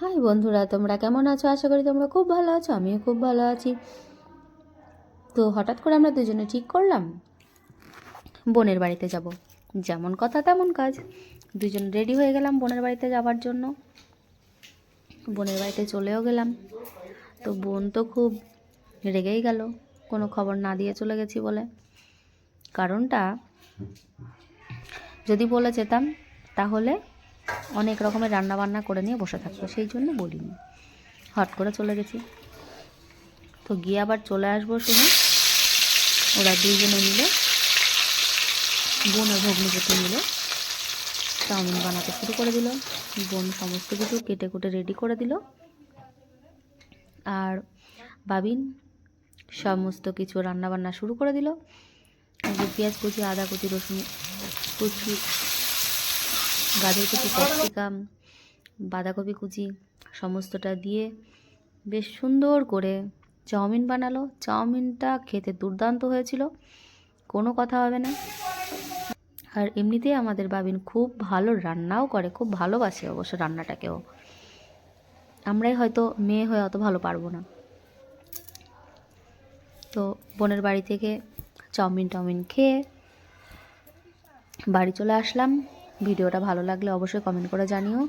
High বন্ধুরা, তোমরা কেমন আছো? আশা করি তোমরা খুব ভালো আছো। আমিও খুব ভালো আছি। তো হঠাৎ করে আমরা দুজনে ঠিক করলাম বোনের বাড়িতে যাব। যেমন কথা তেমন কাজ, দুজন রেডি হয়ে গেলাম বোনের বাড়িতে যাওয়ার জন্য। বোনের বাড়িতে চলেও গেলাম। তো বোন তো খুব রেগেই গেল কোনো খবর না দিয়ে চলে গেছি বলে। কারণটা, যদি বলে যেতাম তাহলে অনেক রকমের রান্না বান্না করে নিয়ে বসে থাকতো, সেই জন্য বলিনি, হট করে চলে গেছি। তো গিয়ে আবার চলে আসবো শুনে ওরা দুইজনে মিলে, বোন আর ভগ্নিপতি মিলে চাউমিন বানাতে শুরু করে দিল। বোন সমস্ত কিছু কেটে কুটে রেডি করে দিল, আর বাবিন সমস্ত কিছু রান্না বান্না শুরু করে দিল। পেঁয়াজ কুচি, আদা কুচি, রসুন কুচি, গাজর কুচি, ক্যাপসিকাম, বাঁধাকপি কুচি সমস্তটা দিয়ে বেশ সুন্দর করে চাউমিন বানালো। চাউমিনটা খেতে দুর্দান্ত হয়েছিল, কোনো কথা হবে না। আর এমনিতেই আমাদের বাবিন খুব ভালো রান্নাও করে, খুব ভালোবাসে অবশ্য রান্নাটাকেও। আমরাই হয়তো মেয়ে হয়ে অত ভালো পারবো না। তো বোনের বাড়ি থেকে চাউমিন খেয়ে বাড়ি চলে আসলাম। ভিডিওটা ভালো লাগলে অবশ্যই কমেন্ট করে জানিও।